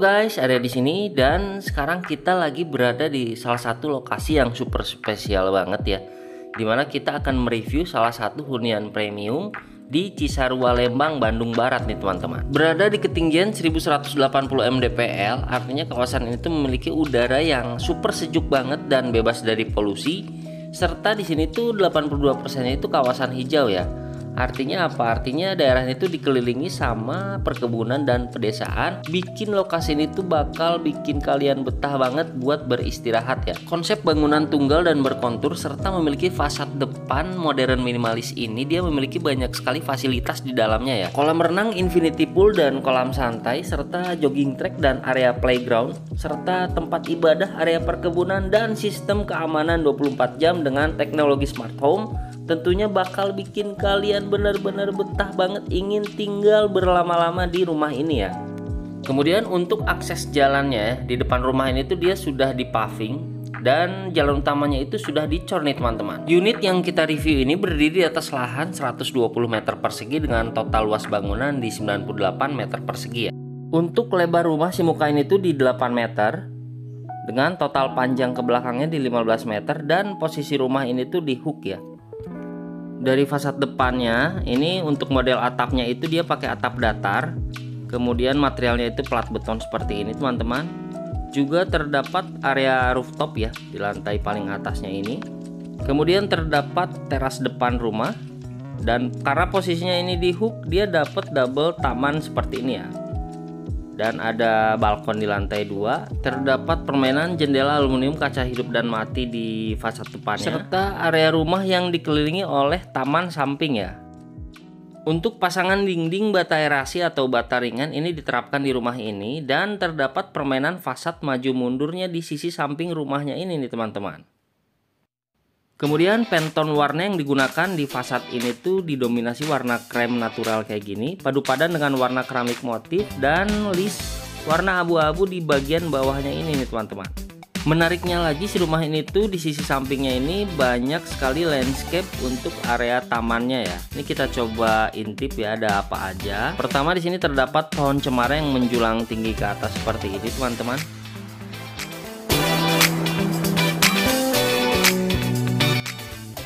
Halo guys, ada di sini dan sekarang kita lagi berada di salah satu lokasi yang super spesial banget ya. Dimana kita akan mereview salah satu hunian premium di Cisarua Lembang, Bandung Barat nih teman-teman. Berada di ketinggian 1180 mdpl, artinya kawasan ini tuh memiliki udara yang super sejuk banget dan bebas dari polusi. Serta di sini tuh 82% itu kawasan hijau ya. Artinya apa? Artinya daerah itu dikelilingi sama perkebunan dan pedesaan. Bikin lokasi ini tuh bakal bikin kalian betah banget buat beristirahat ya. Konsep bangunan tunggal dan berkontur serta memiliki fasad depan modern minimalis ini, dia memiliki banyak sekali fasilitas di dalamnya ya. Kolam renang infinity pool dan kolam santai, serta jogging track dan area playground, serta tempat ibadah, area perkebunan, dan sistem keamanan 24 jam dengan teknologi smart home. Tentunya bakal bikin kalian benar-benar betah banget ingin tinggal berlama-lama di rumah ini ya. Kemudian untuk akses jalannya ya, di depan rumah ini tuh dia sudah dipaving dan jalan utamanya itu sudah dicor nih teman-teman. Unit yang kita review ini berdiri di atas lahan 120 meter persegi dengan total luas bangunan di 98 meter persegi ya. Untuk lebar rumah si muka ini tuh di 8 meter dengan total panjang ke belakangnya di 15 meter dan posisi rumah ini tuh di hook ya. Dari fasad depannya ini untuk model atapnya itu dia pakai atap datar. Kemudian materialnya itu plat beton seperti ini teman-teman. Juga terdapat area rooftop ya di lantai paling atasnya ini. Kemudian terdapat teras depan rumah. Dan karena posisinya ini di hook, dia dapat double taman seperti ini ya. Dan ada balkon di lantai 2. Terdapat permainan jendela aluminium kaca hidup dan mati di fasad depannya, serta area rumah yang dikelilingi oleh taman samping ya. Untuk pasangan dinding bata erasi atau bata ringan ini diterapkan di rumah ini, dan terdapat permainan fasad maju mundurnya di sisi samping rumahnya ini nih teman-teman. Kemudian penton warna yang digunakan di fasad ini tuh didominasi warna krem natural kayak gini, padu padan dengan warna keramik motif dan list warna abu-abu di bagian bawahnya ini nih teman-teman. Menariknya lagi si rumah ini tuh di sisi sampingnya ini banyak sekali landscape untuk area tamannya ya. Ini kita coba intip ya ada apa aja. Pertama di sini terdapat pohon cemara yang menjulang tinggi ke atas seperti ini teman-teman.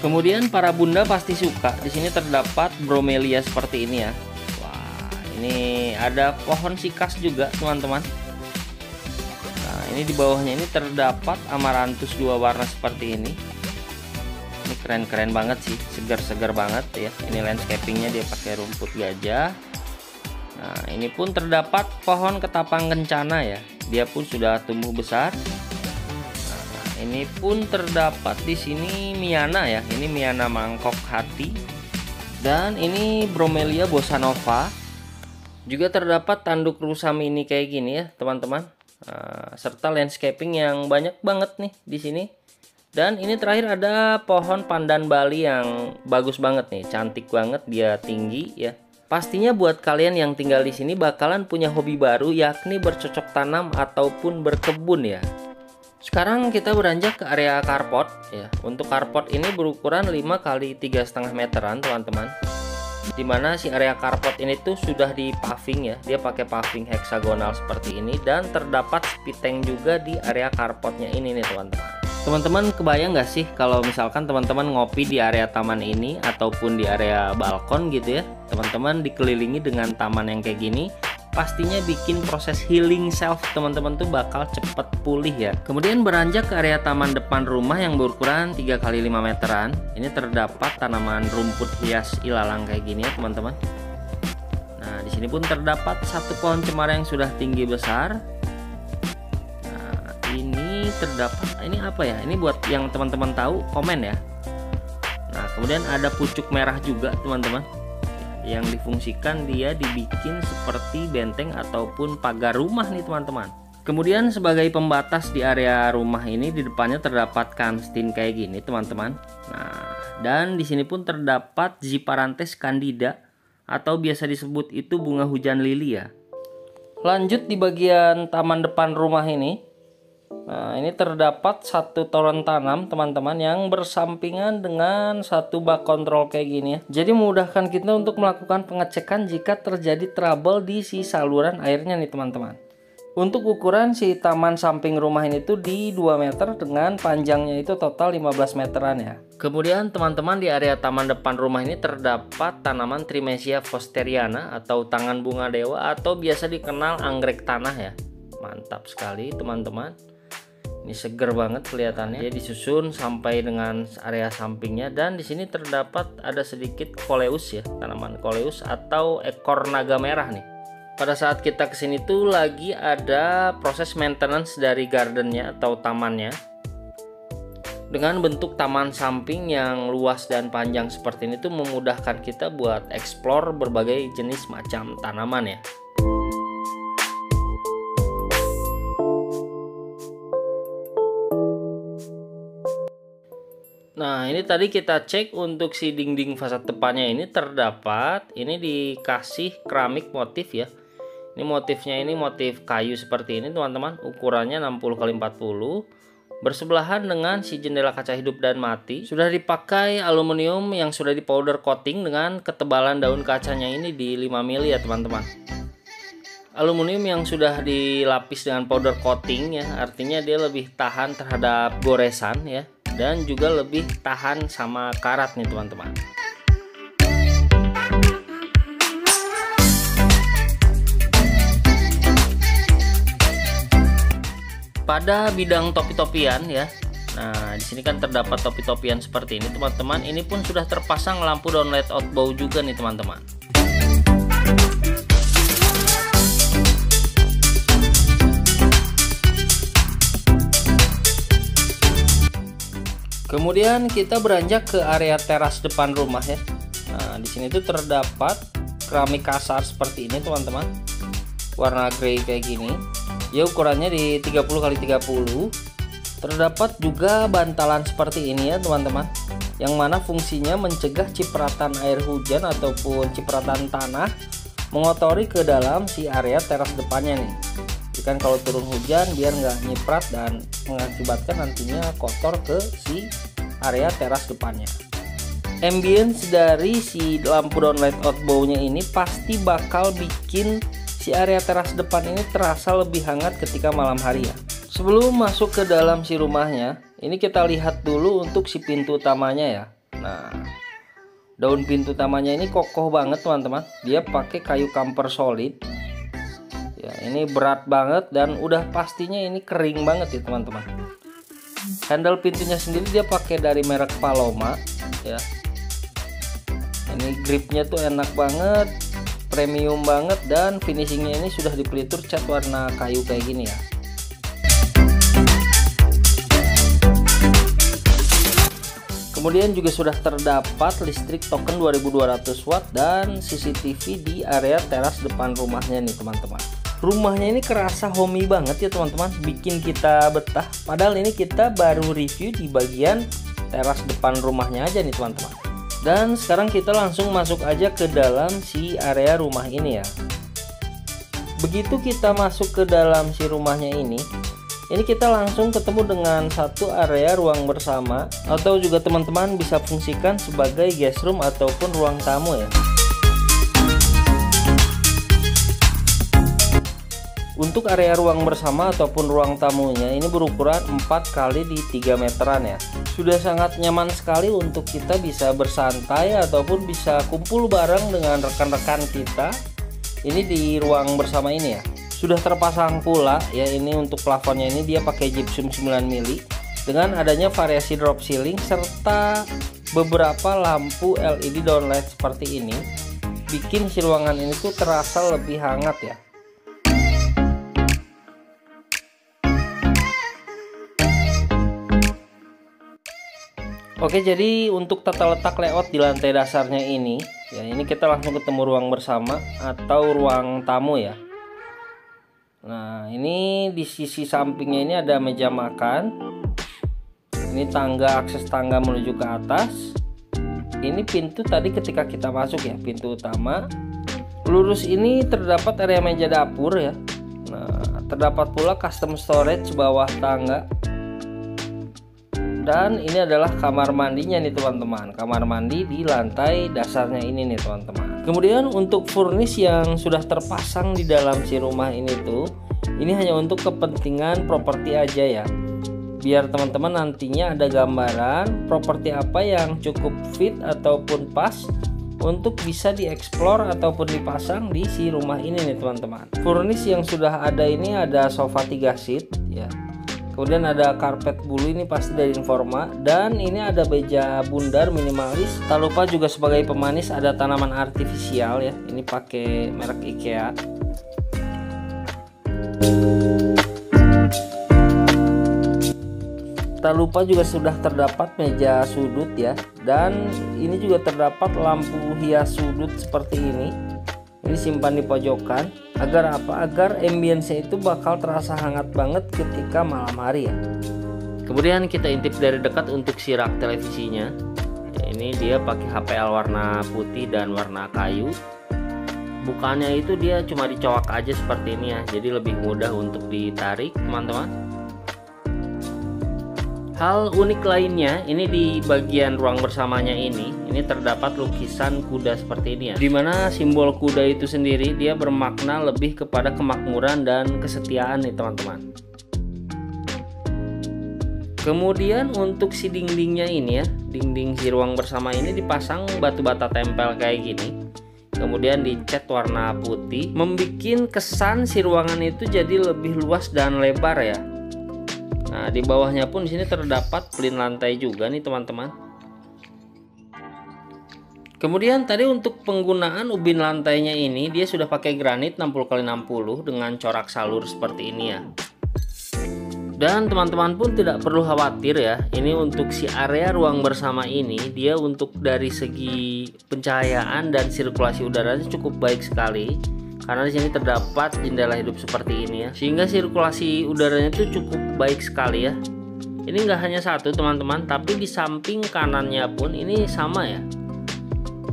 Kemudian para bunda pasti suka. Di sini terdapat bromelia seperti ini ya. Wah, ini ada pohon sikas juga, teman-teman. Nah, ini di bawahnya ini terdapat amaranthus 2 warna seperti ini. Ini keren-keren banget sih, segar-segar banget ya. Ini landscapingnya dia pakai rumput gajah. Nah, ini pun terdapat pohon ketapang kencana ya. Dia pun sudah tumbuh besar. Ini pun terdapat di sini miana ya. Ini miana mangkok hati. Dan ini bromelia bossa nova. Juga terdapat tanduk rusa mini kayak gini ya, teman-teman. Serta landscaping yang banyak banget nih di sini. Dan ini terakhir ada pohon pandan Bali yang bagus banget nih, cantik banget, dia tinggi ya. Pastinya buat kalian yang tinggal di sini bakalan punya hobi baru, yakni bercocok tanam ataupun berkebun ya. Sekarang kita beranjak ke area carport ya. Untuk carport ini berukuran 5 x 3,5 meteran teman-teman. Dimana si area carport ini tuh sudah di paving ya. Dia pakai paving heksagonal seperti ini dan terdapat speed tank juga di area carportnya ini nih teman-teman. Teman-teman kebayang nggak sih kalau misalkan teman-teman ngopi di area taman ini ataupun di area balkon gitu ya. Teman-teman dikelilingi dengan taman yang kayak gini. Pastinya bikin proses healing self teman-teman tuh bakal cepet pulih ya. Kemudian beranjak ke area taman depan rumah yang berukuran 3 x 5 meteran. Ini terdapat tanaman rumput hias ilalang kayak gini ya teman-teman. Nah di sini pun terdapat satu pohon cemara yang sudah tinggi besar. Nah ini terdapat, ini apa ya? Ini buat yang teman-teman tahu komen ya. Nah kemudian ada pucuk merah juga teman-teman, yang difungsikan dia dibikin seperti benteng ataupun pagar rumah nih teman-teman. Kemudian sebagai pembatas di area rumah ini di depannya terdapat kanstin kayak gini teman-teman. Nah, dan di sini pun terdapat Ziparantes candida atau biasa disebut itu bunga hujan lili ya. Lanjut di bagian taman depan rumah ini. Nah, ini terdapat satu toren tanam teman-teman yang bersampingan dengan satu bak kontrol kayak gini ya. Jadi memudahkan kita untuk melakukan pengecekan jika terjadi trouble di si saluran airnya nih teman-teman. Untuk ukuran si taman samping rumah ini tuh di 2 meter dengan panjangnya itu total 15 meteran ya. Kemudian teman-teman, di area taman depan rumah ini terdapat tanaman Trimesia fosteriana atau tangan bunga dewa atau biasa dikenal anggrek tanah ya. Mantap sekali teman-teman. Ini seger banget kelihatannya. Dia disusun sampai dengan area sampingnya, dan di sini terdapat ada sedikit coleus ya, tanaman coleus atau ekor naga merah nih. Pada saat kita kesini tuh lagi ada proses maintenance dari gardennya atau tamannya. Dengan bentuk taman samping yang luas dan panjang seperti ini tuh memudahkan kita buat explore berbagai jenis macam tanaman ya. Nah, ini tadi kita cek untuk si dinding fasad depannya ini terdapat, ini dikasih keramik motif ya. Ini motifnya ini motif kayu seperti ini teman-teman, ukurannya 60x40, bersebelahan dengan si jendela kaca hidup dan mati. Sudah dipakai aluminium yang sudah di powder coating dengan ketebalan daun kacanya ini di 5 mili ya teman-teman. Aluminium yang sudah dilapis dengan powder coating ya, artinya dia lebih tahan terhadap goresan ya, dan juga lebih tahan sama karat nih teman-teman. Pada bidang topi-topian ya, nah di sini kan terdapat topi-topian seperti ini teman-teman. Ini pun sudah terpasang lampu downlight outbow juga nih teman-teman. Kemudian kita beranjak ke area teras depan rumah ya. Nah, di sini tuh terdapat keramik kasar seperti ini teman-teman. Warna grey kayak gini. Ya ukurannya di 30x30. Terdapat juga bantalan seperti ini ya teman-teman, yang mana fungsinya mencegah cipratan air hujan ataupun cipratan tanah mengotori ke dalam si area teras depannya nih. Jadi kan kalau turun hujan biar nggak nyiprat dan mengakibatkan nantinya kotor ke si area teras depannya. Ambience dari si lampu downlight outbow-nya ini pasti bakal bikin si area teras depan ini terasa lebih hangat ketika malam hari ya. Sebelum masuk ke dalam si rumahnya, ini kita lihat dulu untuk si pintu utamanya ya. Nah, daun pintu utamanya ini kokoh banget teman-teman. Dia pakai kayu kamper solid. Ya, ini berat banget dan udah pastinya ini kering banget ya teman-teman. Handle pintunya sendiri dia pakai dari merek Paloma ya. Ini gripnya tuh enak banget, premium banget, dan finishingnya ini sudah dipelitur cat warna kayu kayak gini ya. Kemudian juga sudah terdapat listrik token 2200 watt dan CCTV di area teras depan rumahnya nih teman-teman. Rumahnya ini kerasa homey banget ya teman-teman, bikin kita betah. Padahal ini kita baru review di bagian teras depan rumahnya aja nih teman-teman. Dan sekarang kita langsung masuk aja ke dalam si area rumah ini ya. Begitu kita masuk ke dalam si rumahnya ini kita langsung ketemu dengan satu area ruang bersama, atau juga teman-teman bisa fungsikan sebagai guest room ataupun ruang tamu ya. Untuk area ruang bersama ataupun ruang tamunya ini berukuran 4x3 meteran ya. Sudah sangat nyaman sekali untuk kita bisa bersantai ataupun bisa kumpul bareng dengan rekan-rekan kita. Ini di ruang bersama ini ya. Sudah terpasang pula ya, ini untuk plafonnya ini dia pakai gypsum 9 mili dengan adanya variasi drop ceiling serta beberapa lampu LED downlight seperti ini. Bikin si ruangan ini tuh terasa lebih hangat ya. Oke, jadi untuk tata letak layout di lantai dasarnya ini ya, ini kita langsung ketemu ruang bersama atau ruang tamu ya. Nah, ini di sisi sampingnya ini ada meja makan. Ini tangga, akses tangga menuju ke atas. Ini pintu tadi ketika kita masuk ya, pintu utama. Lurus ini terdapat area meja dapur ya. Nah, terdapat pula custom storage bawah tangga. Dan ini adalah kamar mandinya nih teman-teman. Kamar mandi di lantai dasarnya ini nih teman-teman. Kemudian untuk furnish yang sudah terpasang di dalam si rumah ini tuh, Ini hanya untuk kepentingan properti aja ya, biar teman-teman nantinya ada gambaran properti apa yang cukup fit ataupun pas untuk bisa dieksplor ataupun dipasang di si rumah ini nih teman-teman. Furnish yang sudah ada ini ada sofa 3 seat ya, kemudian ada karpet bulu, ini pasti dari Informa, dan ini ada meja bundar minimalis. Tak lupa juga sebagai pemanis ada tanaman artifisial ya, ini pakai merek IKEA. Tak lupa juga sudah terdapat meja sudut ya, dan ini juga terdapat lampu hias sudut seperti ini. Ini simpan di pojokan agar apa? Agar ambience itu bakal terasa hangat banget ketika malam hari ya. Kemudian kita intip dari dekat untuk si rak televisinya. Ya, ini dia pakai HPL warna putih dan warna kayu. Bukannya itu dia cuma dicowak aja seperti ini ya, jadi lebih mudah untuk ditarik teman-teman. Hal unik lainnya, ini di bagian ruang bersamanya ini terdapat lukisan kuda seperti ini ya, dimana simbol kuda itu sendiri dia bermakna lebih kepada kemakmuran dan kesetiaan nih teman-teman. Kemudian untuk si dindingnya ini ya, dinding si ruang bersama ini dipasang batu bata tempel kayak gini. Kemudian dicat warna putih, membuat kesan si ruangan itu jadi lebih luas dan lebar ya. Nah, di bawahnya pun di sini terdapat pelin lantai juga nih teman-teman. Kemudian tadi untuk penggunaan ubin lantainya ini dia sudah pakai granit 60x60 dengan corak salur seperti ini ya. Dan teman-teman pun tidak perlu khawatir ya, ini untuk si area ruang bersama ini dia untuk dari segi pencahayaan dan sirkulasi udaranya cukup baik sekali, karena di sini terdapat jendela hidup seperti ini ya, sehingga sirkulasi udaranya itu cukup baik sekali ya. Ini nggak hanya satu teman-teman, tapi di samping kanannya pun ini sama ya,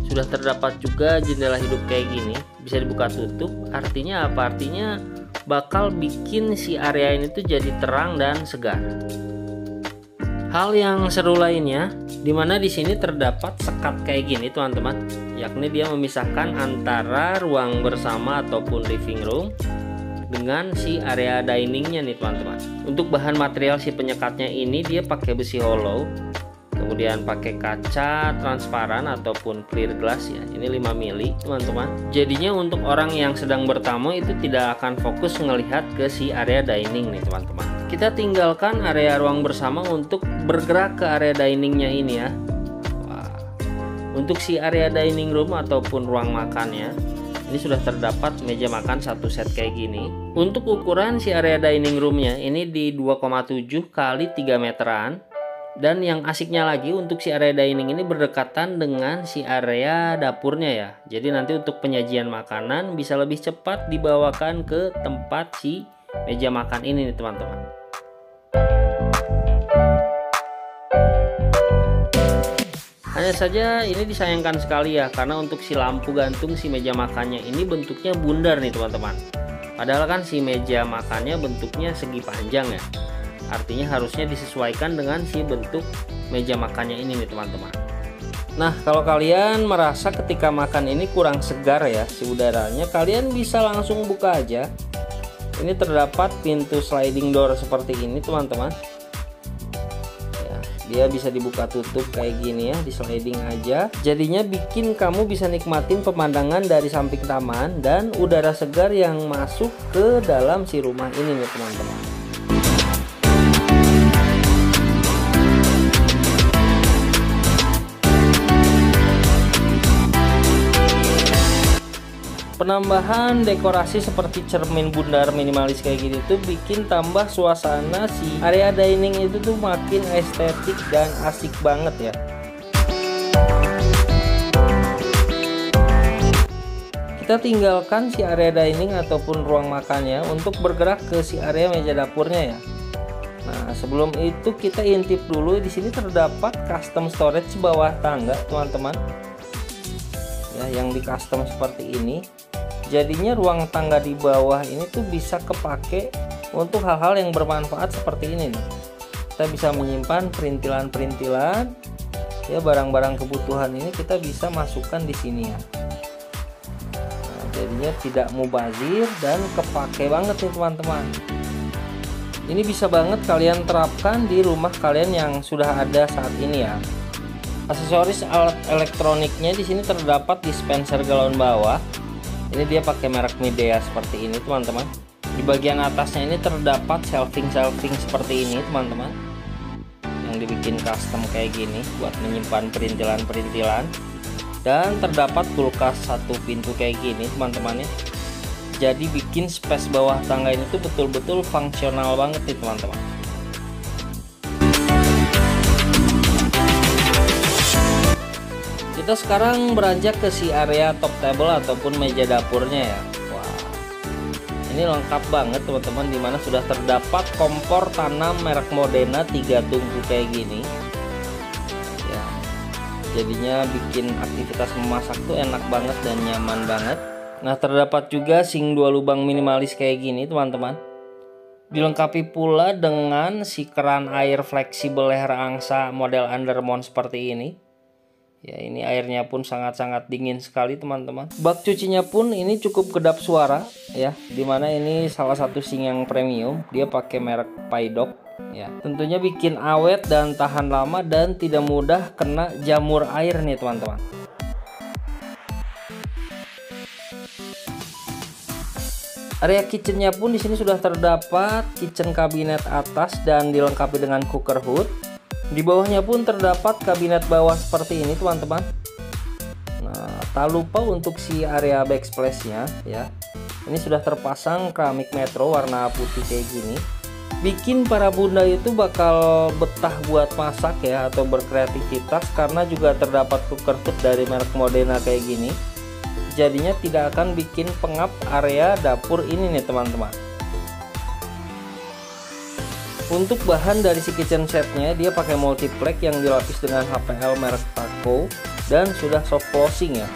sudah terdapat juga jendela hidup kayak gini, bisa dibuka tutup. Artinya apa? Artinya bakal bikin si area ini tuh jadi terang dan segar. Hal yang seru lainnya, dimana di sini terdapat sekat kayak gini teman-teman, yakni dia memisahkan antara ruang bersama ataupun living room dengan si area diningnya nih teman-teman. Untuk bahan material si penyekatnya ini dia pakai besi hollow, kemudian pakai kaca transparan ataupun clear glass ya, ini 5 mili teman-teman. Jadinya untuk orang yang sedang bertamu itu tidak akan fokus melihat ke si area dining nih teman-teman. Kita tinggalkan area ruang bersama untuk bergerak ke area diningnya ini ya. Wah. Untuk si area dining room ataupun ruang makannya, ini sudah terdapat meja makan satu set kayak gini. Untuk ukuran si area dining roomnya ini di 2,7 kali 3 meteran. Dan yang asiknya lagi, untuk si area dining ini berdekatan dengan si area dapurnya ya. Jadi nanti untuk penyajian makanan bisa lebih cepat dibawakan ke tempat si meja makan ini nih teman-teman. Hanya saja ini disayangkan sekali ya, karena untuk si lampu gantung si meja makannya ini bentuknya bundar nih teman-teman. Padahal kan si meja makannya bentuknya segi panjang ya. Artinya harusnya disesuaikan dengan si bentuk meja makannya ini nih teman-teman. Nah, kalau kalian merasa ketika makan ini kurang segar ya si udaranya, kalian bisa langsung buka aja. Ini terdapat pintu sliding door seperti ini teman-teman ya, dia bisa dibuka tutup kayak gini ya, di sliding aja. Jadinya bikin kamu bisa nikmatin pemandangan dari samping taman dan udara segar yang masuk ke dalam si rumah ini nih teman-teman. Penambahan dekorasi seperti cermin bundar minimalis kayak gini tuh bikin tambah suasana si area dining itu tuh makin estetik dan asik banget ya. Kita tinggalkan si area dining ataupun ruang makannya untuk bergerak ke si area meja dapurnya ya. Nah, sebelum itu kita intip dulu, di sini terdapat custom storage bawah tangga teman-teman. Ya, yang di custom seperti ini. Jadinya ruang tangga di bawah ini tuh bisa kepake untuk hal-hal yang bermanfaat seperti ini nih. Kita bisa menyimpan perintilan-perintilan ya, barang-barang kebutuhan ini kita bisa masukkan di sini ya. Nah, jadinya tidak mubazir dan kepake banget nih teman-teman. Ini bisa banget kalian terapkan di rumah kalian yang sudah ada saat ini ya. Aksesoris alat elektroniknya di sini terdapat dispenser galon bawah. Ini dia pakai merek Midea seperti ini teman-teman. Di bagian atasnya ini terdapat shelving seperti ini teman-teman, yang dibikin custom kayak gini buat menyimpan perintilan-perintilan. Dan terdapat kulkas satu pintu kayak gini teman-teman ya. Jadi bikin space bawah tangga ini tuh betul-betul fungsional banget nih teman-teman. Kita sekarang beranjak ke si area top table ataupun meja dapurnya ya. Wah, ini lengkap banget teman-teman, dimana sudah terdapat kompor tanam merek Modena 3 tungku kayak gini ya. Jadinya bikin aktivitas memasak tuh enak banget dan nyaman banget. Nah, terdapat juga sink 2 lubang minimalis kayak gini teman-teman. Dilengkapi pula dengan si keran air fleksibel leher angsa model undermount seperti ini. Ya, ini airnya pun sangat-sangat dingin sekali teman-teman. Bak cucinya pun ini cukup kedap suara ya, dimana ini salah satu sink yang premium. Dia pakai merek Paidok ya. Tentunya bikin awet dan tahan lama dan tidak mudah kena jamur air nih teman-teman. Area kitchennya pun di sini sudah terdapat kitchen kabinet atas dan dilengkapi dengan cooker hood. Di bawahnya pun terdapat kabinet bawah seperti ini teman-teman. Nah, tak lupa untuk si area backsplash-nya ya. Ini sudah terpasang keramik metro warna putih kayak gini. Bikin para bunda itu bakal betah buat masak ya, atau berkreativitas, karena juga terdapat cooker hood dari merek Modena kayak gini. Jadinya tidak akan bikin pengap area dapur ini nih teman-teman. Untuk bahan dari si kitchen setnya, dia pakai multiplex yang dilapis dengan HPL merek Taco dan sudah soft closing ya.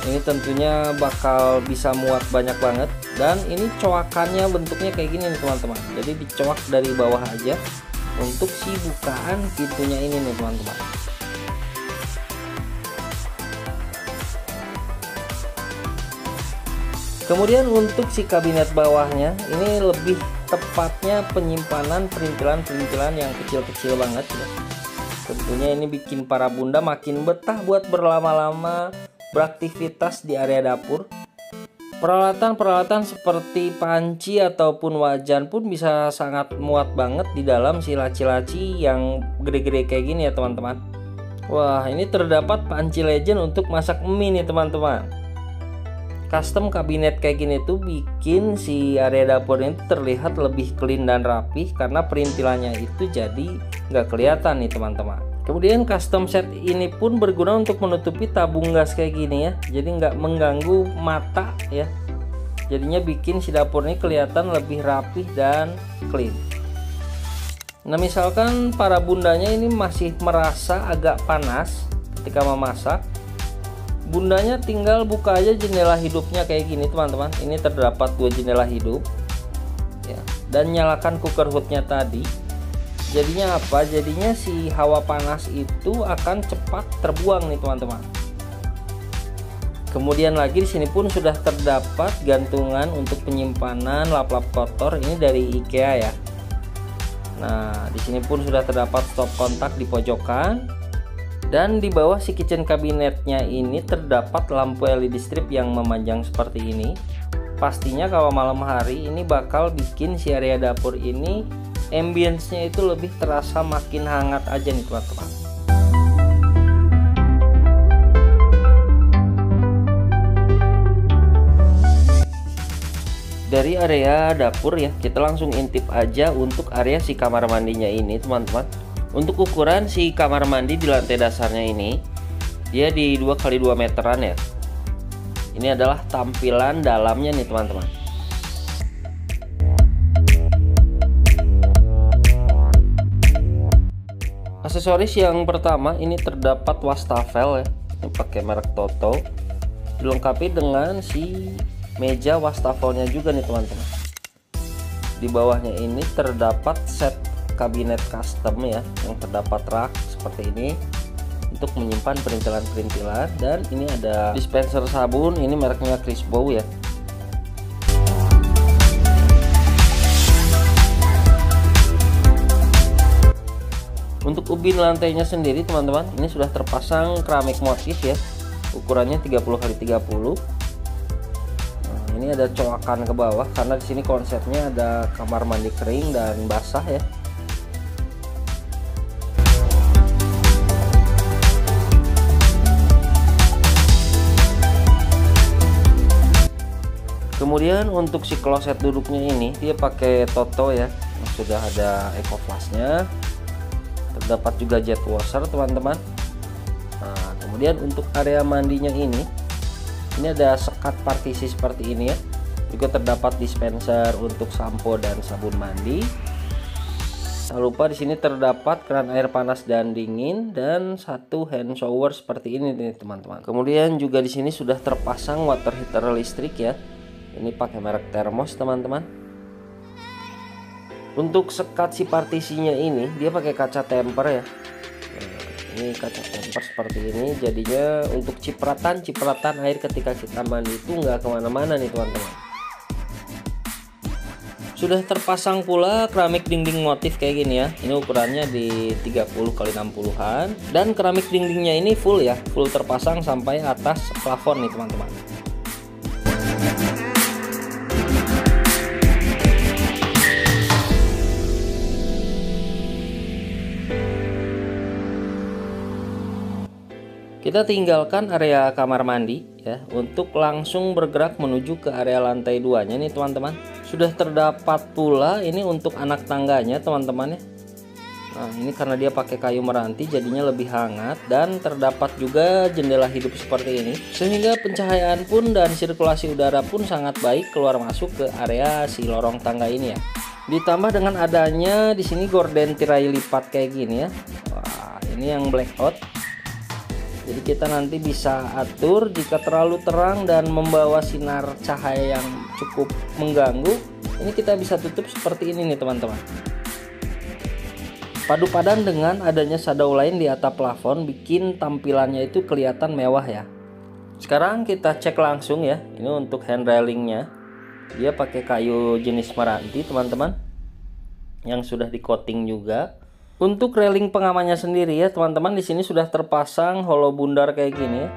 Ini tentunya bakal bisa muat banyak banget, dan ini coakannya bentuknya kayak gini nih teman-teman. Jadi dicoak dari bawah aja untuk si bukaan pintunya ini nih teman-teman. Kemudian untuk si kabinet bawahnya, ini lebih tepatnya penyimpanan perintilan-perintilan yang kecil-kecil banget ya. Tentunya ini bikin para bunda makin betah buat berlama-lama beraktivitas di area dapur. Peralatan-peralatan seperti panci ataupun wajan pun bisa sangat muat banget di dalam si laci-laci yang gede-gede kayak gini ya teman-teman. Wah, ini terdapat panci legend untuk masak mie nih teman-teman. Custom kabinet kayak gini tuh bikin si area dapur ini terlihat lebih clean dan rapih, karena perintilannya itu jadi nggak kelihatan nih teman-teman. Kemudian custom set ini pun berguna untuk menutupi tabung gas kayak gini ya, jadi nggak mengganggu mata ya. Jadinya bikin si dapur ini kelihatan lebih rapih dan clean. Nah, misalkan para bundanya ini masih merasa agak panas ketika memasak, bundanya tinggal buka aja jendela hidupnya kayak gini teman-teman. Ini terdapat 2 jendela hidup ya, dan nyalakan cooker hoodnya tadi. Jadinya apa? Jadinya si hawa panas itu akan cepat terbuang nih teman-teman. Kemudian lagi di sini pun sudah terdapat gantungan untuk penyimpanan lap-lap kotor, ini dari IKEA ya. Nah, di sini pun sudah terdapat stop kontak di pojokan. Dan di bawah si kitchen kabinetnya ini terdapat lampu LED strip yang memanjang seperti ini. Pastinya kalau malam hari ini bakal bikin si area dapur ini ambience-nya itu lebih terasa makin hangat aja nih teman-teman. Dari area dapur ya, kita langsung intip aja untuk area si kamar mandinya ini teman-teman. Untuk ukuran si kamar mandi di lantai dasarnya ini, dia di 2x2 meteran ya. Ini adalah tampilan dalamnya nih teman-teman. Aksesoris yang pertama ini terdapat wastafel ya, ini pakai merek Toto. Dilengkapi dengan si meja wastafelnya juga nih teman-teman. Di bawahnya ini terdapat set kabinet custom ya, yang terdapat rak seperti ini. untuk menyimpan perintilan-perintilan. Dan ini ada dispenser sabun, ini mereknya Crisbow ya. Untuk ubin lantainya sendiri teman-teman, ini sudah terpasang keramik motif ya, ukurannya 30x30. Nah, ini ada coakan ke bawah karena di sini konsepnya ada kamar mandi kering dan basah ya. Kemudian untuk si kloset duduknya ini dia pakai Toto ya, sudah ada eco flashnya. Terdapat juga jet washer teman-teman. Nah, kemudian untuk area mandinya ini ada sekat partisi seperti ini ya. Juga terdapat dispenser untuk sampo dan sabun mandi. Tak lupa di sini terdapat keran air panas dan dingin dan satu hand shower seperti ini nih teman-teman. Kemudian juga di sini sudah terpasang water heater listrik ya. Ini pakai merek Thermos teman-teman. Untuk sekat si partisinya ini dia pakai kaca temper ya. Nah, ini kaca temper seperti ini, jadinya untuk cipratan air ketika kita mandi itu nggak kemana-mana nih teman-teman. Sudah terpasang pula keramik dinding motif kayak gini ya. Ini ukurannya di 30x60-an dan keramik dindingnya ini full ya, full terpasang sampai atas plafon nih teman-teman. Kita tinggalkan area kamar mandi ya untuk langsung bergerak menuju ke area lantai 2-nya nih teman-teman. Sudah terdapat pula ini untuk anak tangganya teman-teman ya. Nah, ini karena dia pakai kayu meranti jadinya lebih hangat dan terdapat juga jendela hidup seperti ini sehingga pencahayaan pun dan sirkulasi udara pun sangat baik keluar masuk ke area si lorong tangga ini ya. Ditambah dengan adanya di sini gorden tirai lipat kayak gini ya. Wah, ini yang blackout. Jadi kita nanti bisa atur jika terlalu terang dan membawa sinar cahaya yang cukup mengganggu. Ini kita bisa tutup seperti ini nih teman-teman. Padu padan dengan adanya shadow line di atap plafon bikin tampilannya itu kelihatan mewah ya. Sekarang kita cek langsung ya. Ini untuk hand railingnya. Dia pakai kayu jenis meranti teman-teman, yang sudah di coating juga. Untuk railing pengamannya sendiri ya teman-teman, di sini sudah terpasang hollow bundar kayak gini ya.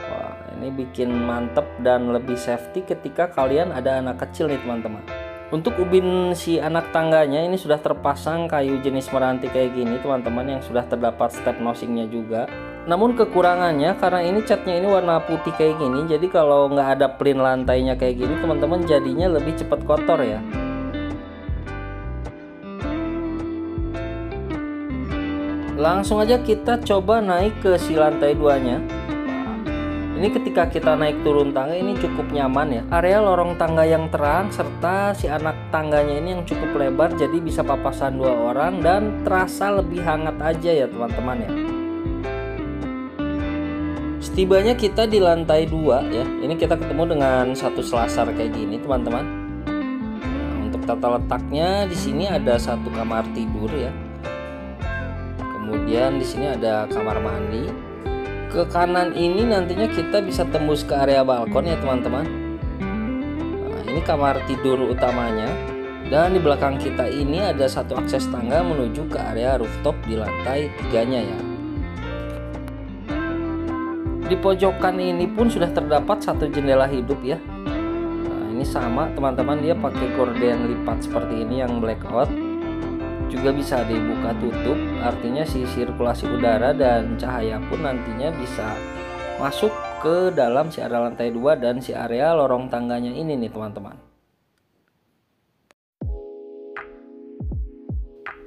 Wah, ini bikin mantep dan lebih safety ketika kalian ada anak kecil nih teman-teman. Untuk ubin si anak tangganya ini sudah terpasang kayu jenis meranti kayak gini teman-teman, yang sudah terdapat step nosingnya juga. Namun kekurangannya karena ini catnya ini warna putih kayak gini, jadi kalau nggak ada plin lantainya kayak gini teman-teman jadinya lebih cepat kotor ya. Langsung aja kita coba naik ke si lantai 2-nya. Ini ketika kita naik turun tangga ini cukup nyaman ya. Area lorong tangga yang terang serta si anak tangganya ini yang cukup lebar, jadi bisa papasan 2 orang dan terasa lebih hangat aja ya teman-teman ya. Setibanya kita di lantai 2 ya, ini kita ketemu dengan satu selasar kayak gini teman-teman. Nah, untuk tata letaknya di sini ada satu kamar tidur ya. Kemudian di sini ada kamar mandi. Ke kanan ini nantinya kita bisa tembus ke area balkon ya teman-teman. Nah, ini kamar tidur utamanya. Dan di belakang kita ini ada satu akses tangga menuju ke area rooftop di lantai 3-nya ya. Di pojokan ini pun sudah terdapat satu jendela hidup ya. Nah, ini sama teman-teman, dia pakai gorden lipat seperti ini yang blackout. Juga bisa dibuka tutup, artinya si sirkulasi udara dan cahaya pun nantinya bisa masuk ke dalam si area lantai 2 dan si area lorong tangganya ini nih teman-teman.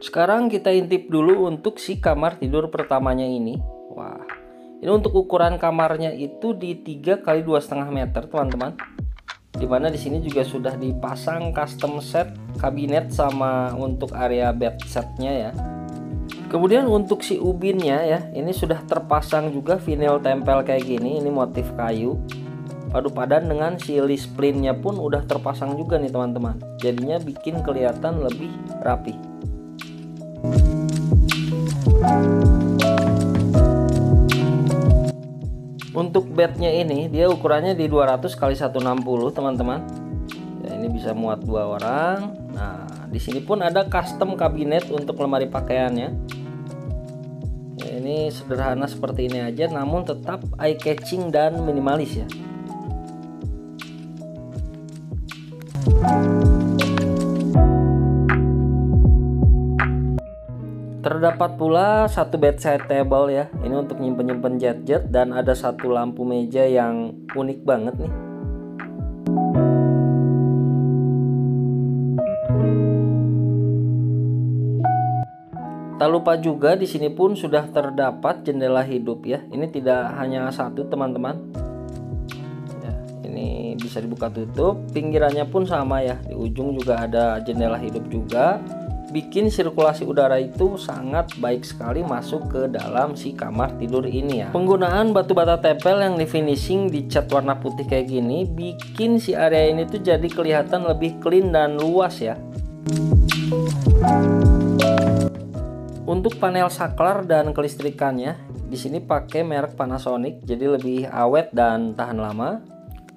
Sekarang kita intip dulu untuk si kamar tidur pertamanya ini. Wah, ini untuk ukuran kamarnya itu di 3 x 2,5 meter teman-teman. Dimana di sini juga sudah dipasang custom set kabinet sama untuk area bed setnya ya. Kemudian untuk si ubinnya ya, ini sudah terpasang juga vinyl tempel kayak gini. Ini motif kayu. Padu padan dengan si list splinnya pun udah terpasang juga nih teman-teman. Jadinya bikin kelihatan lebih rapi. Untuk bednya ini dia ukurannya di 200 x 160 teman-teman. Ya, ini bisa muat 2 orang. Nah, di sini pun ada custom kabinet untuk lemari pakaiannya. Ya, ini sederhana seperti ini aja, namun tetap eye catching dan minimalis ya. Terdapat pula satu bedside table ya. Ini untuk nyimpen-nyimpen jet-jet, dan ada satu lampu meja yang unik banget nih. Tak lupa juga di sini pun sudah terdapat jendela hidup ya. Ini tidak hanya satu teman-teman. Ya, ini bisa dibuka tutup. Pinggirannya pun sama ya. Di ujung juga ada jendela hidup juga. Bikin sirkulasi udara itu sangat baik sekali masuk ke dalam si kamar tidur ini ya. Penggunaan batu bata tempel yang di finishing dicat warna putih kayak gini bikin si area ini tuh jadi kelihatan lebih clean dan luas ya. Untuk panel saklar dan kelistrikannya di sini pakai merek Panasonic, jadi lebih awet dan tahan lama.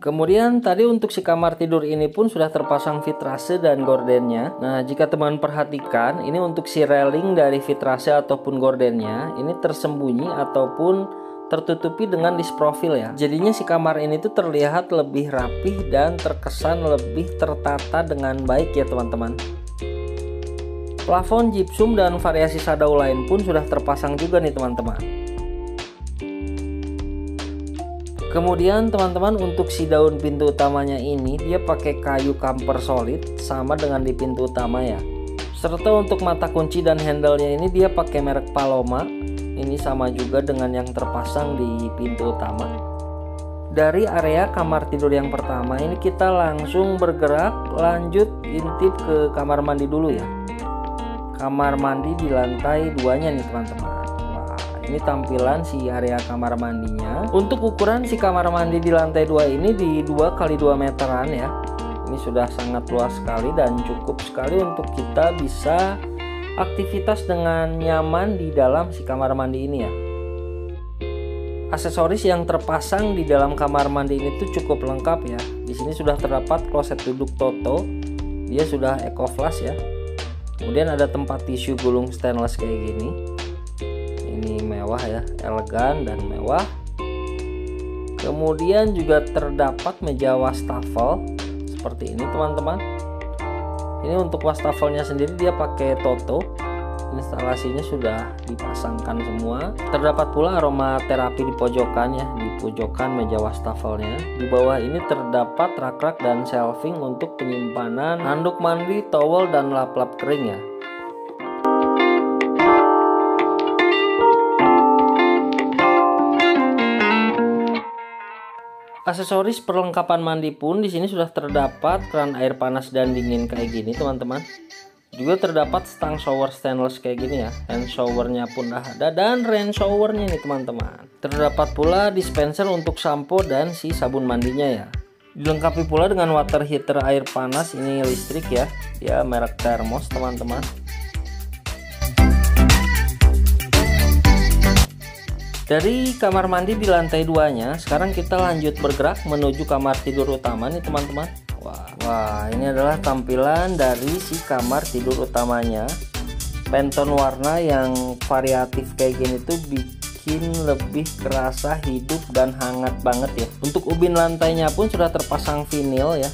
Kemudian tadi untuk si kamar tidur ini pun sudah terpasang vitrase dan gordennya. Nah, jika teman perhatikan, ini untuk si railing dari vitrase ataupun gordennya ini tersembunyi ataupun tertutupi dengan disk profil ya. Jadinya si kamar ini tuh terlihat lebih rapih dan terkesan lebih tertata dengan baik ya teman-teman. Plafon gypsum dan variasi shadow lain pun sudah terpasang juga nih teman-teman. Kemudian teman-teman untuk si daun pintu utamanya ini dia pakai kayu kamper solid sama dengan di pintu utama ya. Serta untuk mata kunci dan handle-nya ini dia pakai merek Paloma. Ini sama juga dengan yang terpasang di pintu utama. Dari area kamar tidur yang pertama ini kita langsung bergerak lanjut intip ke kamar mandi dulu ya. Kamar mandi di lantai 2-nya nih teman-teman. Ini tampilan si area kamar mandinya. Untuk ukuran si kamar mandi di lantai 2 ini di 2 x 2 meteran ya. Ini sudah sangat luas sekali dan cukup sekali untuk kita bisa aktivitas dengan nyaman di dalam si kamar mandi ini ya. Aksesoris yang terpasang di dalam kamar mandi ini tuh cukup lengkap ya. Di sini sudah terdapat kloset duduk Toto. Dia sudah eco flush ya. Kemudian ada tempat tisu gulung stainless kayak gini. Ini mewah ya, elegan dan mewah. Kemudian juga terdapat meja wastafel seperti ini teman-teman. Ini untuk wastafelnya sendiri dia pakai Toto. Instalasinya sudah dipasangkan semua. Terdapat pula aroma terapi di pojokan ya, di pojokan meja wastafelnya. Di bawah ini terdapat rak-rak dan shelving untuk penyimpanan handuk mandi, towel dan lap-lap kering ya. Aksesoris perlengkapan mandi pun di sini sudah terdapat keran air panas dan dingin kayak gini teman-teman. Juga terdapat stang shower stainless kayak gini ya. Hand showernya pun ada dan rain showernya nih teman-teman. Terdapat pula dispenser untuk sampo dan si sabun mandinya ya. Dilengkapi pula dengan water heater air panas ini listrik ya. Ya merek Thermos teman-teman. Dari kamar mandi di lantai 2-nya, sekarang kita lanjut bergerak menuju kamar tidur utama nih teman-teman. Wah, ini adalah tampilan dari si kamar tidur utamanya. Pantone warna yang variatif kayak gini tuh bikin lebih kerasa hidup dan hangat banget ya. Untuk ubin lantainya pun sudah terpasang vinil ya.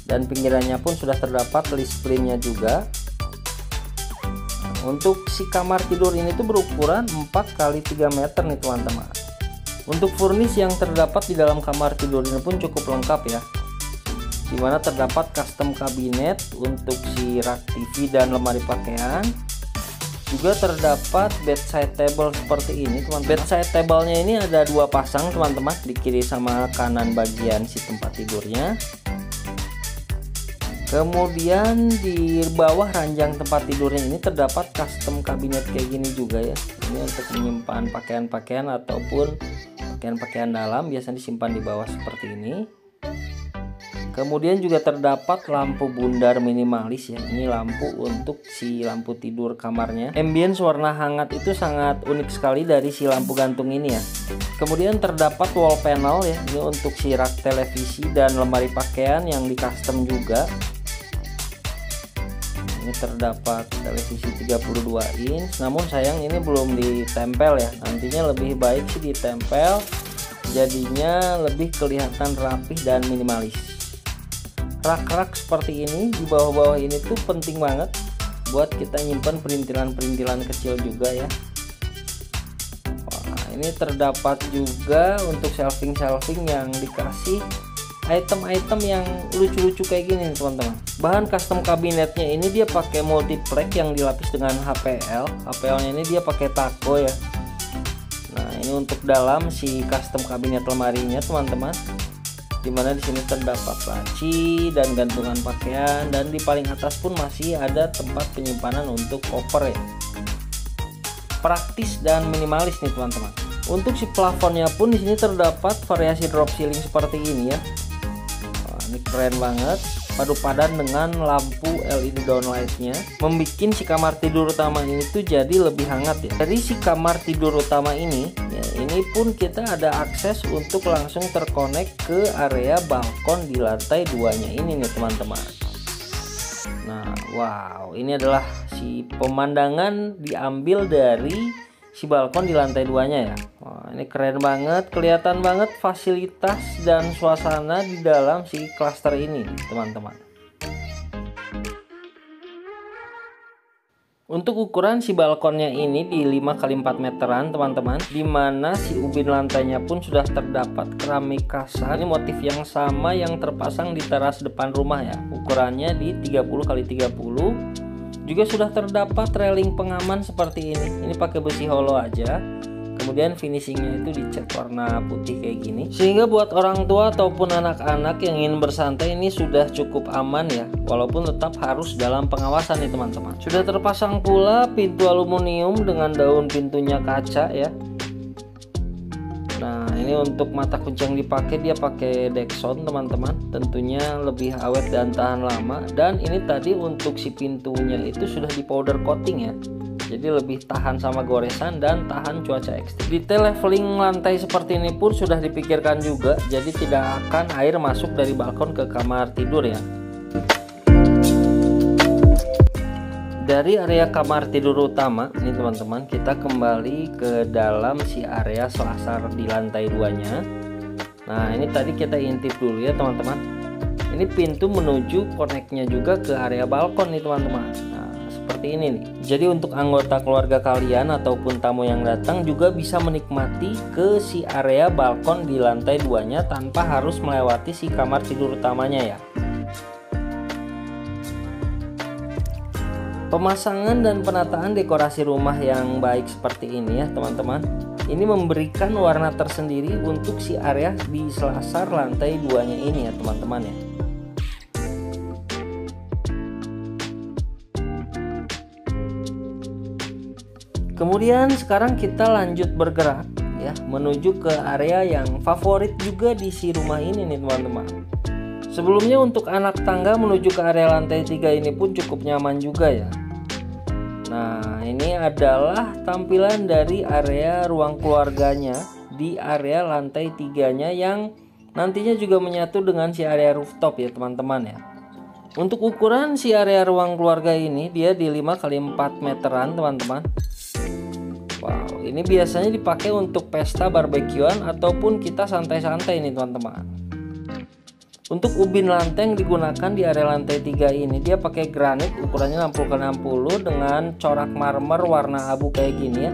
Dan pinggirannya pun sudah terdapat list splinnya juga. Untuk si kamar tidur ini tuh berukuran 4 x 3 meter nih teman-teman. Untuk furnish yang terdapat di dalam kamar tidur ini pun cukup lengkap ya. Dimana terdapat custom kabinet untuk si rak TV dan lemari pakaian. Juga terdapat bedside table seperti ini teman-teman. Bedside table-nya ini ada 2 pasang teman-teman, di kiri sama kanan bagian si tempat tidurnya. Kemudian di bawah ranjang tempat tidurnya ini terdapat custom kabinet kayak gini juga ya. Ini untuk menyimpan pakaian-pakaian ataupun pakaian-pakaian dalam, biasanya disimpan di bawah seperti ini. Kemudian juga terdapat lampu bundar minimalis ya. Ini lampu untuk si lampu tidur kamarnya. Ambience warna hangat itu sangat unik sekali dari si lampu gantung ini ya. Kemudian terdapat wall panel ya. Ini untuk si rak televisi dan lemari pakaian yang di custom juga. Ini terdapat televisi 32 inch. Namun sayang ini belum ditempel ya. Nantinya lebih baik sih ditempel. Jadinya lebih kelihatan rapih dan minimalis. Rak-rak seperti ini di bawah-bawah ini tuh penting banget buat kita nyimpan perintilan-perintilan kecil juga ya. Wah, ini terdapat juga untuk shelving-shelving yang dikasih item-item yang lucu-lucu kayak gini nih teman-teman. Bahan custom kabinetnya ini dia pakai multiplex yang dilapis dengan HPL. HPL-nya ini dia pakai taco ya. Nah, ini untuk dalam si custom kabinet lemarinya teman-teman. Dimana di sini terdapat laci dan gantungan pakaian, dan di paling atas pun masih ada tempat penyimpanan untuk koper ya. Praktis dan minimalis nih teman-teman. Untuk si plafonnya pun di sini terdapat variasi drop ceiling seperti ini ya. Wah, ini keren banget. Padu padan dengan lampu LED downlightnya, membikin si kamar tidur utama ini tuh jadi lebih hangat ya. Dari si kamar tidur utama ini ya, ini pun kita ada akses untuk langsung terkonek ke area balkon di lantai 2-nya ini nih teman-teman. Nah, wow, ini adalah si pemandangan diambil dari si balkon di lantai 2-nya ya. Wah, ini keren banget, kelihatan banget fasilitas dan suasana di dalam si klaster ini teman-teman. Untuk ukuran si balkonnya ini di 5x4 meteran teman-teman, dimana si ubin lantainya pun sudah terdapat keramik kasar. Ini motif yang sama yang terpasang di teras depan rumah ya. Ukurannya di 30x30. Juga sudah terdapat railing pengaman seperti ini. Ini pakai besi holo aja. Kemudian finishingnya itu dicat warna putih kayak gini. Sehingga buat orang tua ataupun anak-anak yang ingin bersantai ini sudah cukup aman ya. Walaupun tetap harus dalam pengawasan nih teman-teman. Sudah terpasang pula pintu aluminium dengan daun pintunya kaca ya. Nah, ini untuk mata kunci yang dipakai dia pakai Dexon teman-teman. Tentunya lebih awet dan tahan lama. Dan ini tadi untuk si pintunya itu sudah di powder coating ya. Jadi lebih tahan sama goresan dan tahan cuaca ekstrim. Detail leveling lantai seperti ini pun sudah dipikirkan juga. Jadi tidak akan air masuk dari balkon ke kamar tidur ya. Dari area kamar tidur utama ini teman-teman, kita kembali ke dalam si area selasar di lantai 2-nya. Nah, ini tadi kita intip dulu ya teman-teman. Ini pintu menuju koneknya juga ke area balkon nih teman-teman. Nah, seperti ini nih. Jadi untuk anggota keluarga kalian ataupun tamu yang datang juga bisa menikmati ke si area balkon di lantai 2-nya tanpa harus melewati si kamar tidur utamanya ya. Pemasangan dan penataan dekorasi rumah yang baik seperti ini ya teman-teman, ini memberikan warna tersendiri untuk si area di selasar lantai 2-nya ini ya teman-teman ya. Kemudian sekarang kita lanjut bergerak ya, menuju ke area yang favorit juga di si rumah ini nih teman-teman. Sebelumnya untuk anak tangga menuju ke area lantai 3 ini pun cukup nyaman juga ya. Nah, ini adalah tampilan dari area ruang keluarganya di area lantai 3-nya yang nantinya juga menyatu dengan si area rooftop ya teman-teman ya. Untuk ukuran si area ruang keluarga ini dia di 5x4 meteran teman-teman. Wow, ini biasanya dipakai untuk pesta barbekyuan ataupun kita santai-santai nih teman-teman. Untuk ubin lantai yang digunakan di area lantai 3 ini dia pakai granit ukurannya 60x60 dengan corak marmer warna abu kayak gini ya.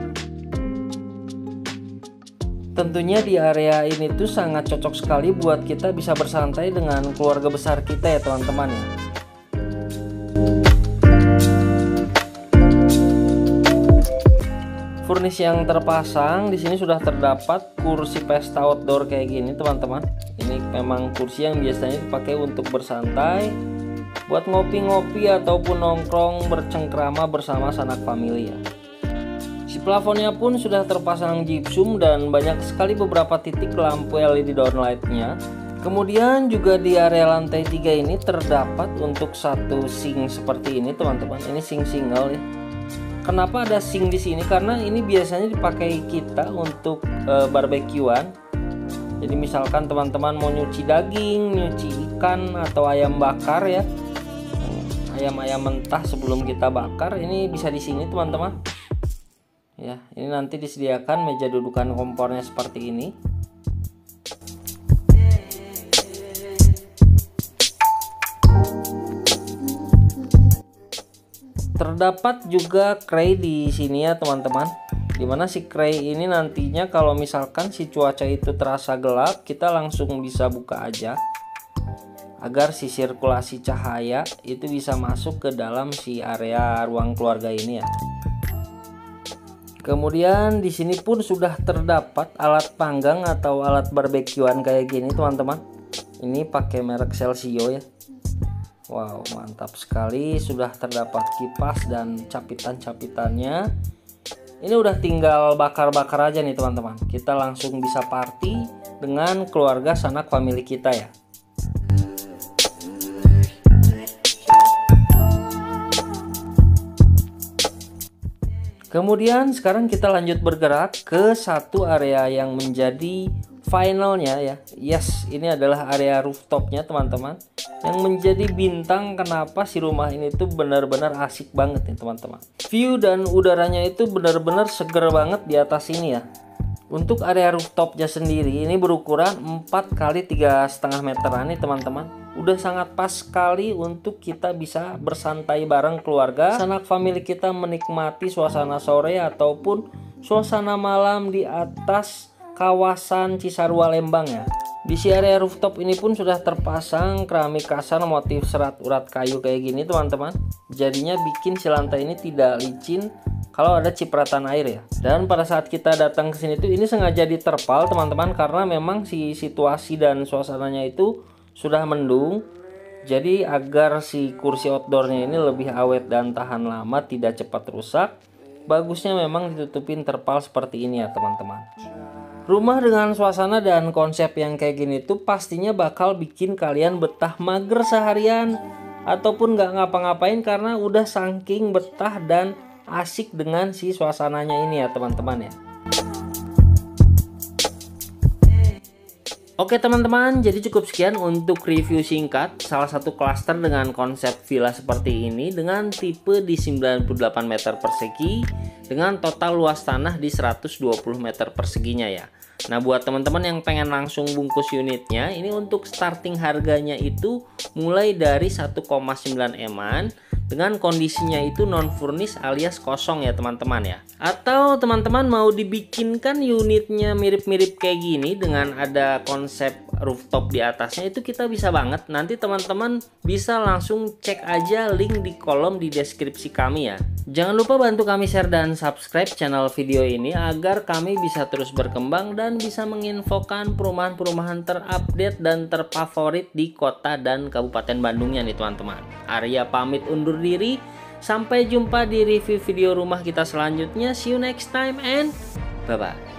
Tentunya di area ini tuh sangat cocok sekali buat kita bisa bersantai dengan keluarga besar kita ya teman-teman ya. Furnish yang terpasang di sini sudah terdapat kursi pesta outdoor kayak gini teman-teman. Ini memang kursi yang biasanya dipakai untuk bersantai, buat ngopi-ngopi ataupun nongkrong bercengkrama bersama sanak famili ya. Si plafonnya pun sudah terpasang gypsum dan banyak sekali beberapa titik lampu LED downlightnya. Kemudian juga di area lantai 3 ini terdapat untuk satu sink seperti ini teman-teman. Ini sink single ya. Kenapa ada sink di sini? Karena ini biasanya dipakai kita untuk barbekyuan. Jadi misalkan teman-teman mau nyuci daging, nyuci ikan atau ayam bakar ya. Ayam-ayam mentah sebelum kita bakar, ini bisa di sini teman-teman. Ya, ini nanti disediakan meja dudukan kompornya seperti ini. Terdapat juga kray di sini ya teman-teman. Dimana si kray ini nantinya kalau misalkan si cuaca itu terasa gelap, kita langsung bisa buka aja agar si sirkulasi cahaya itu bisa masuk ke dalam si area ruang keluarga ini ya. Kemudian di sini pun sudah terdapat alat panggang atau alat barbekyuan kayak gini teman-teman. Ini pakai merek Celsio ya. Wow, mantap sekali. Sudah terdapat kipas dan capitan-capitannya. Ini udah tinggal bakar-bakar aja nih teman-teman. Kita langsung bisa party dengan keluarga sanak famili kita ya. Kemudian sekarang kita lanjut bergerak ke satu area yang menjadi finalnya ya. Yes, ini adalah area rooftopnya teman-teman, yang menjadi bintang kenapa si rumah ini tuh benar-benar asik banget nih teman-teman. View dan udaranya itu benar-benar seger banget di atas ini ya. Untuk area rooftopnya sendiri ini berukuran 4 kali 3,5 meteran nih teman-teman. Udah sangat pas sekali untuk kita bisa bersantai bareng keluarga sanak famili kita, menikmati suasana sore ataupun suasana malam di atas kawasan Cisarua Lembang ya. Di si area rooftop ini pun sudah terpasang keramik kasar motif serat urat kayu kayak gini teman-teman. Jadinya bikin si lantai ini tidak licin kalau ada cipratan air ya. Dan pada saat kita datang ke sini tuh ini sengaja diterpal teman-teman, karena memang si situasi dan suasananya itu sudah mendung. Jadi agar si kursi outdoornya ini lebih awet dan tahan lama, tidak cepat rusak, bagusnya memang ditutupin terpal seperti ini ya teman-teman. Rumah dengan suasana dan konsep yang kayak gini tuh pastinya bakal bikin kalian betah mager seharian ataupun nggak ngapa-ngapain, karena udah saking betah dan asik dengan si suasananya ini ya teman-teman ya. Oke teman-teman, jadi cukup sekian untuk review singkat salah satu klaster dengan konsep villa seperti ini dengan tipe di 98 meter persegi dengan total luas tanah di 120 meter perseginya ya. Nah, buat teman-teman yang pengen langsung bungkus unitnya, ini untuk starting harganya itu mulai dari 1,9 M-an dengan kondisinya itu non furnish alias kosong ya teman-teman ya. Atau teman-teman mau dibikinkan unitnya mirip-mirip kayak gini dengan ada konsep rooftop di atasnya, itu kita bisa banget. Nanti teman-teman bisa langsung cek aja link di kolom di deskripsi kami ya. Jangan lupa bantu kami share dan subscribe channel video ini agar kami bisa terus berkembang dan bisa menginfokan perumahan-perumahan terupdate dan terfavorit di kota dan Kabupaten Bandungnya nih teman-teman. Arya pamit undur diri. Sampai jumpa di review video rumah kita selanjutnya. See you next time and bye-bye.